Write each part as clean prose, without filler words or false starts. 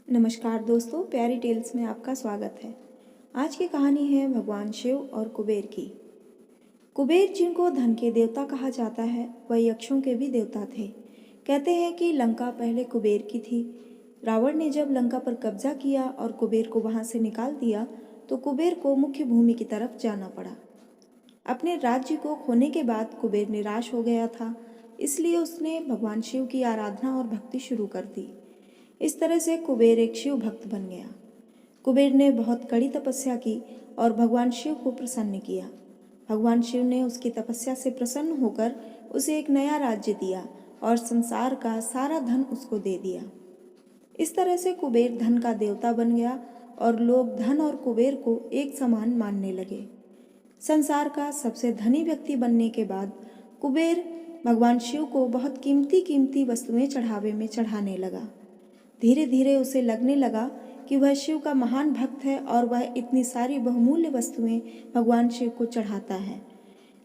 नमस्कार दोस्तों, प्यारी टेल्स में आपका स्वागत है। आज की कहानी है भगवान शिव और कुबेर की। कुबेर जिनको धन के देवता कहा जाता है, वह यक्षों के भी देवता थे। कहते हैं कि लंका पहले कुबेर की थी। रावण ने जब लंका पर कब्जा किया और कुबेर को वहां से निकाल दिया, तो कुबेर को मुख्य भूमि की तरफ जाना पड़ा। अपने राज्य को खोने के बाद कुबेर निराश हो गया था, इसलिए उसने भगवान शिव की आराधना और भक्ति शुरू कर दी। इस तरह से कुबेर एक शिव भक्त बन गया। कुबेर ने बहुत कड़ी तपस्या की और भगवान शिव को प्रसन्न किया। भगवान शिव ने उसकी तपस्या से प्रसन्न होकर उसे एक नया राज्य दिया और संसार का सारा धन उसको दे दिया। इस तरह से कुबेर धन का देवता बन गया और लोग धन और कुबेर को एक समान मानने लगे। संसार का सबसे धनी व्यक्ति बनने के बाद कुबेर भगवान शिव को बहुत कीमती कीमती वस्तुएं चढ़ावे में चढ़ाने लगा। धीरे धीरे उसे लगने लगा कि वह शिव का महान भक्त है और वह इतनी सारी बहुमूल्य वस्तुएं भगवान शिव को चढ़ाता है।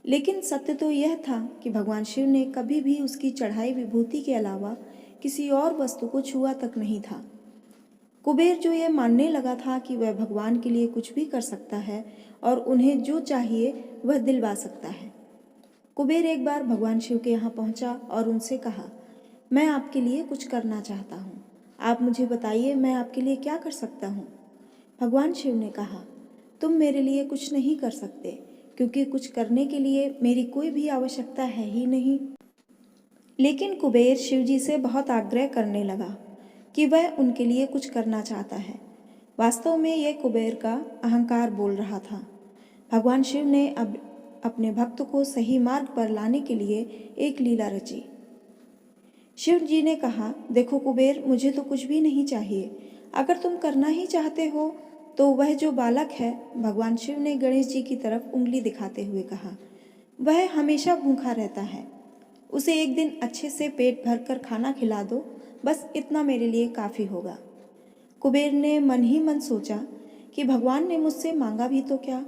लेकिन सत्य तो यह था कि भगवान शिव ने कभी भी उसकी चढ़ाई विभूति के अलावा किसी और वस्तु को छुआ तक नहीं था। कुबेर जो यह मानने लगा था कि वह भगवान के लिए कुछ भी कर सकता है और उन्हें जो चाहिए वह दिलवा सकता है। कुबेर एक बार भगवान शिव के यहाँ पहुँचा और उनसे कहा, मैं आपके लिए कुछ करना चाहता हूँ। आप मुझे बताइए, मैं आपके लिए क्या कर सकता हूँ। भगवान शिव ने कहा, तुम मेरे लिए कुछ नहीं कर सकते, क्योंकि कुछ करने के लिए मेरी कोई भी आवश्यकता है ही नहीं। लेकिन कुबेर शिव जी से बहुत आग्रह करने लगा कि वह उनके लिए कुछ करना चाहता है। वास्तव में यह कुबेर का अहंकार बोल रहा था। भगवान शिव ने अब अपने भक्त को सही मार्ग पर लाने के लिए एक लीला रची। शिव जी ने कहा, देखो कुबेर, मुझे तो कुछ भी नहीं चाहिए। अगर तुम करना ही चाहते हो तो वह जो बालक है, भगवान शिव ने गणेश जी की तरफ उंगली दिखाते हुए कहा, वह हमेशा भूखा रहता है। उसे एक दिन अच्छे से पेट भरकर खाना खिला दो, बस इतना मेरे लिए काफ़ी होगा। कुबेर ने मन ही मन सोचा कि भगवान ने मुझसे मांगा भी तो क्या,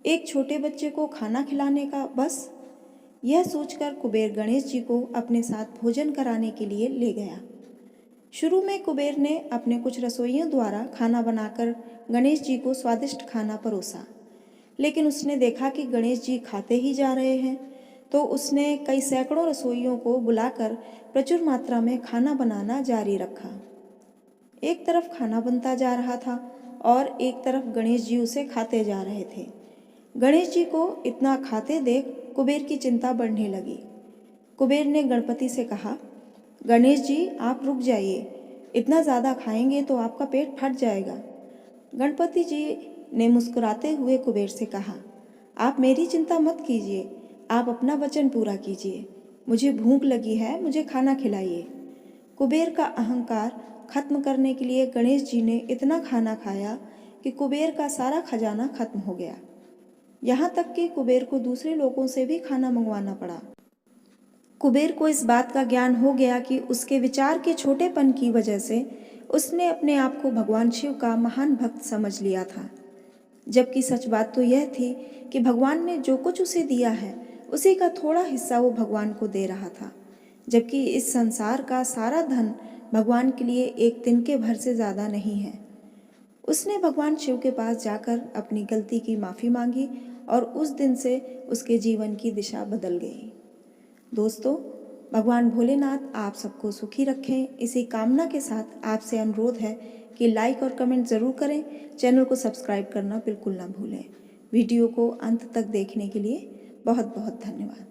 एक छोटे बच्चे को खाना खिलाने का बस। यह सोचकर कुबेर गणेश जी को अपने साथ भोजन कराने के लिए ले गया। शुरू में कुबेर ने अपने कुछ रसोइयों द्वारा खाना बनाकर गणेश जी को स्वादिष्ट खाना परोसा, लेकिन उसने देखा कि गणेश जी खाते ही जा रहे हैं, तो उसने कई सैकड़ों रसोइयों को बुलाकर प्रचुर मात्रा में खाना बनाना जारी रखा। एक तरफ खाना बनता जा रहा था और एक तरफ गणेश जी उसे खाते जा रहे थे। गणेश जी को इतना खाते देख कुबेर की चिंता बढ़ने लगी। कुबेर ने गणपति से कहा, गणेश जी आप रुक जाइए, इतना ज़्यादा खाएंगे तो आपका पेट फट जाएगा। गणपति जी ने मुस्कुराते हुए कुबेर से कहा, आप मेरी चिंता मत कीजिए, आप अपना वचन पूरा कीजिए। मुझे भूख लगी है, मुझे खाना खिलाइए। कुबेर का अहंकार खत्म करने के लिए गणेश जी ने इतना खाना खाया कि कुबेर का सारा खजाना खत्म हो गया। यहाँ तक कि कुबेर को दूसरे लोगों से भी खाना मंगवाना पड़ा। कुबेर को इस बात का ज्ञान हो गया कि उसके विचार के छोटेपन की वजह से उसने अपने आप को भगवान शिव का महान भक्त समझ लिया था, जबकि सच बात तो यह थी कि भगवान ने जो कुछ उसे दिया है उसी का थोड़ा हिस्सा वो भगवान को दे रहा था, जबकि इस संसार का सारा धन भगवान के लिए एक तिनके भर से ज़्यादा नहीं है। उसने भगवान शिव के पास जाकर अपनी गलती की माफ़ी मांगी और उस दिन से उसके जीवन की दिशा बदल गई। दोस्तों, भगवान भोलेनाथ आप सबको सुखी रखें, इसी कामना के साथ आपसे अनुरोध है कि लाइक और कमेंट ज़रूर करें। चैनल को सब्सक्राइब करना बिल्कुल ना भूलें। वीडियो को अंत तक देखने के लिए बहुत बहुत धन्यवाद।